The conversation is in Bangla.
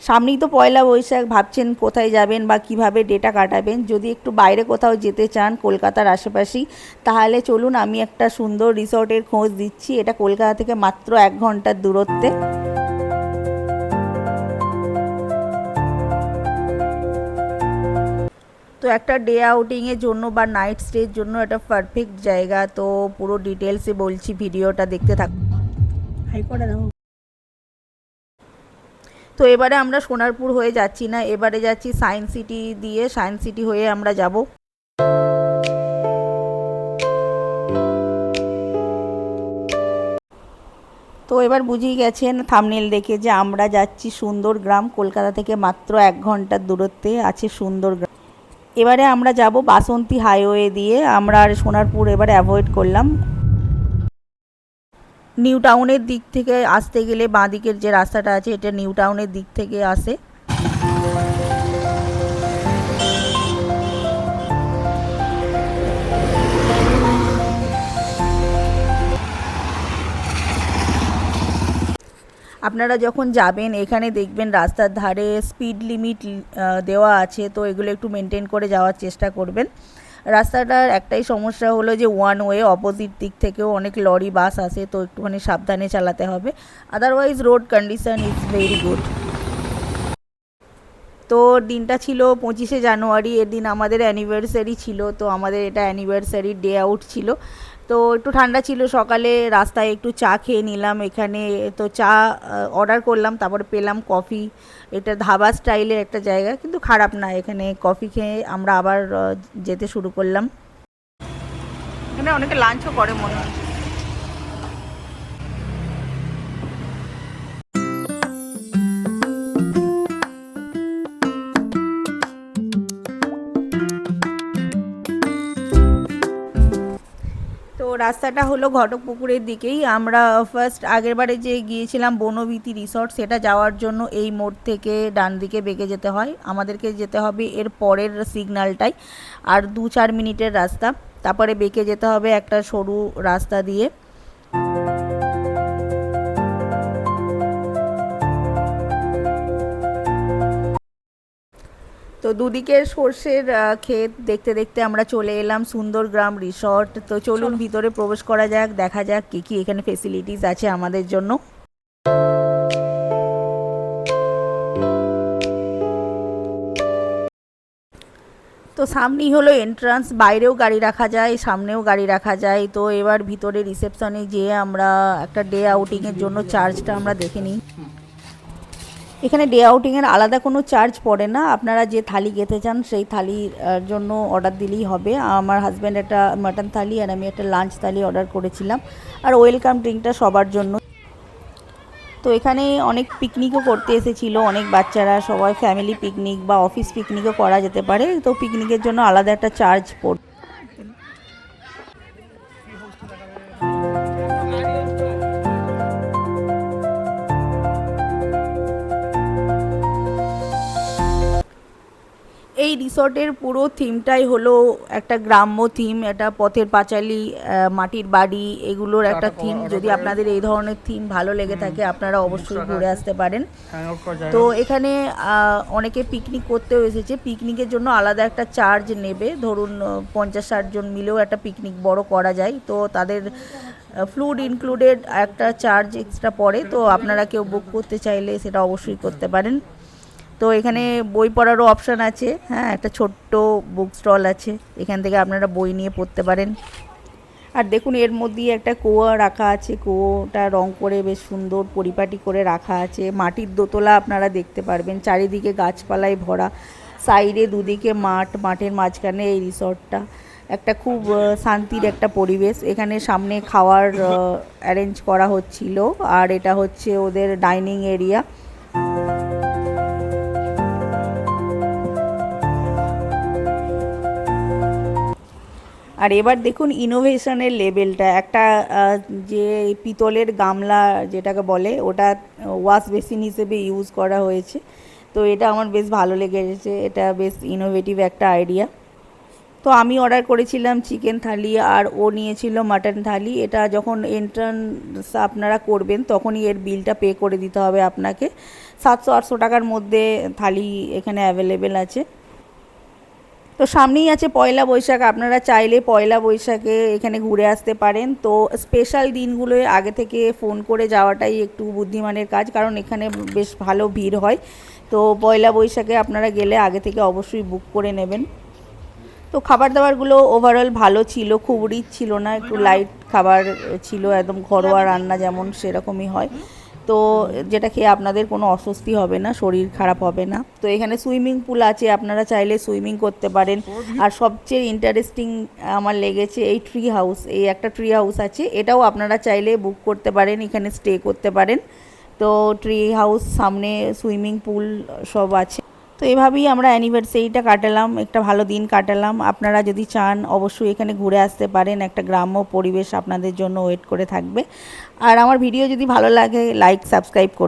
সামনেই তো পয়লা বৈশাখ, ভাবছেন কোথায় যাবেন বা কিভাবে ডেটা কাটাবেন। যদি একটু বাইরে কোথাও যেতে চান কলকাতার আশেপাশেই, তাহলে চলুন আমি একটা সুন্দর রিসর্টের খোঁজ দিচ্ছি। এটা কলকাতা থেকে মাত্র 1 ঘন্টার দূরত্বে। তো একটা ডে আউটিংয়ের জন্য বা নাইট স্টের জন্য এটা পারফেক্ট জায়গা। তো পুরো ডিটেলসে বলছি, ভিডিওটা দেখতে থাকুন। হাই করে দাও। তো এবারে আমরা সোনারপুর হয়ে যাচ্ছি না, এবারে যাচ্ছি সায়েন্স সিটি দিয়ে, সায়েন্স সিটি হয়ে আমরা যাব। তো এবার বুঝেই গেছেন থাম্বনেল দেখে যে আমরা যাচ্ছি সুন্দরগ্রাম। কলকাতা থেকে মাত্র 1 ঘন্টার দূরত্বে আছে সুন্দরগ্রাম। এবারে আমরা যাব বাসন্তী হাইওয়ে দিয়ে। আমরা আর সোনারপুর এবারে অ্যাভয়েড করলাম। নিউ টাউনের দিক থেকে আসতে গেলে বাঁ দিকের যে রাস্তাটা আছে, এটা নিউ টাউনের দিক থেকে আসে। আপনারা যখন যাবেন এখানে দেখবেন রাস্তার ধারে স্পিড লিমিট দেওয়া আছে, তো এগুলো একটু মেনটেন করে যাওয়ার চেষ্টা করবেন। রাস্তাটার একটাই সমস্যা হলো যে ওয়ান ওয়ে, অপোজিট দিক থেকেও অনেক লরি বাস আসে, তো একটুখানি সাবধানে চালাতে হবে। Otherwise road condition is very good. তো দিনটা ছিল 25শে জানুয়ারি, এর দিন আমাদের অ্যানিভার্সারি ছিল। তো আমাদের এটা অ্যানিভার্সারি ডে আউট ছিল। তো একটু ঠান্ডা ছিল, সকালে রাস্তায় একটু চা খেয়ে নিলাম এখানে। তো চা অর্ডার করলাম, তারপরে পেলাম কফি। এটা ধাবা স্টাইলের একটা জায়গা, কিন্তু খারাপ না। এখানে কফি খেয়ে আমরা আবার যেতে শুরু করলাম। এখানে অনেকে লাঞ্চও করে মনে হয়। তো রাস্তাটা হলো ঘটকপুকুরের দিকেই। আমরা ফার্স্ট আগেরবারে যে গিয়েছিলাম বনবীথি রিসর্ট, সেটা যাওয়ার জন্য এই মোড় থেকে ডান দিকে বেঁকে যেতে হয়। আমাদেরকে যেতে হবে এর পরের সিগন্যালটাই, আর 2-4 মিনিটের রাস্তা। তারপরে বেঁকে যেতে হবে একটা সরু রাস্তা দিয়ে। তো দুদিকের সর্ষের ক্ষেত দেখতে দেখতে আমরা চলে এলাম সুন্দরগ্রাম রিসর্ট। তো চলুন ভিতরে প্রবেশ করা যাক, দেখা যাক কী কী এখানে ফেসিলিটিস আছে আমাদের জন্য। তো সামনেই হলো এন্ট্রান্স, বাইরেও গাড়ি রাখা যায়, সামনেও গাড়ি রাখা যায়। তো এবার ভিতরে রিসেপশনে যেয়ে আমরা একটা ডে আউটিংয়ের জন্য চার্জটা আমরা দেখে নিই। এখানে ডে আউটিংয়ের আলাদা কোনো চার্জ পড়ে না। আপনারা যে থালি খেতে চান সেই থালির জন্য অর্ডার দিলেই হবে। আমার হাজব্যান্ড একটা মাটন থালি আর আমি একটা লাঞ্চ থালি অর্ডার করেছিলাম। আর ওয়েলকাম ড্রিঙ্কটা সবার জন্য। তো এখানে অনেক পিকনিকও করতে এসেছিলো অনেক বাচ্চারা, সবাই ফ্যামিলি পিকনিক বা অফিস পিকনিকও করা যেতে পারে। তো পিকনিকের জন্য আলাদা একটা চার্জ পড়ে। এই রিসর্টের পুরো থিমটাই হলো একটা গ্রাম্য থিম। এটা পথের পাঁচালী, মাটির বাড়ি, এগুলোর একটা থিম। যদি আপনাদের এই ধরনের থিম ভালো লেগে থাকে আপনারা অবশ্যই ঘুরে আসতে পারেন। তো এখানে অনেকে পিকনিক করতেও এসেছে। পিকনিকের জন্য আলাদা একটা চার্জ নেবে। ধরুন 50-60 জন মিলেও একটা পিকনিক বড় করা যায়। তো তাদের ফুড ইনক্লুডেড একটা চার্জ এক্সট্রা পড়ে। তো আপনারা কেউ বুক করতে চাইলে সেটা অবশ্যই করতে পারেন। তো এখানে বই পড়ারও অপশান আছে। হ্যাঁ, একটা ছোট্ট বুক স্টল আছে, এখান থেকে আপনারা বই নিয়ে পড়তে পারেন। আর দেখুন এর মধ্যেই একটা কুয়ো রাখা আছে, কুয়োটা রং করে বেশ সুন্দর পরিপাটি করে রাখা আছে। মাটির দোতলা আপনারা দেখতে পারবেন, চারিদিকে গাছপালায় ভরা, সাইডে দুদিকে মাঠ, মাঠের মাঝখানে এই রিসর্টটা। একটা খুব শান্তির একটা পরিবেশ। এখানে সামনে খাওয়ার অ্যারেঞ্জ করা হচ্ছিল, আর এটা হচ্ছে ওদের ডাইনিং এরিয়া। আর এবার দেখুন ইনোভেশনের লেভেলটা। একটা যে পিতলের গামলা যেটাকে বলে, ওটা ওয়াশ বেসিন হিসেবে ইউজ করা হয়েছে। তো এটা আমার বেশ ভালো লেগেছে, এটা বেশ ইনোভেটিভ একটা আইডিয়া। তো আমি অর্ডার করেছিলাম চিকেন থালি আর ও নিয়েছিল মাটন থালি। এটা যখন এন্ট্রান্স আপনারা করবেন তখনই এর বিলটা পে করে দিতে হবে আপনাকে। 700-800 টাকার মধ্যে থালি এখানে অ্যাভেলেবেল আছে। তো সামনেই আছে পয়লা বৈশাখ, আপনারা চাইলে পয়লা বৈশাখে এখানে ঘুরে আসতে পারেন। তো স্পেশাল দিনগুলোয় আগে থেকে ফোন করে যাওয়াটাই একটু বুদ্ধিমানের কাজ, কারণ এখানে বেশ ভালো ভিড় হয়। তো পয়লা বৈশাখে আপনারা গেলে আগে থেকে অবশ্যই বুক করে নেবেন। তো খাবার দাবারগুলো ওভারঅল ভালো ছিল, খুব রিচ ছিল না, একটু লাইট খাবার ছিল, একদম ঘরোয়া রান্না যেমন সেরকমই হয়। তো যেটা খেয়ে আপনাদের কোনো অস্বস্তি হবে না, শরীর খারাপ হবে না। তো এখানে সুইমিং পুল আছে, আপনারা চাইলে সুইমিং করতে পারেন। আর সবচেয়ে ইন্টারেস্টিং আমার লেগেছে এই ট্রি হাউস, এই একটা ট্রি হাউস আছে, এটাও আপনারা চাইলে বুক করতে পারেন, এখানে স্টে করতে পারেন। তো ট্রি হাউস, সামনে সুইমিং পুল সব আছে। তো এভাবেই আমরা অ্যানিভার্সারিটা কাটালাম, একটা ভালো দিন কাটালাম। আপনারা যদি চান অবশ্যই এখানে ঘুরে আসতে পারেন, একটা গ্রাম্য পরিবেশ আপনাদের জন্য ওয়েট করে থাকবে। আর আমার ভিডিও যদি ভালো লাগে লাইক সাবস্ক্রাইব করুন।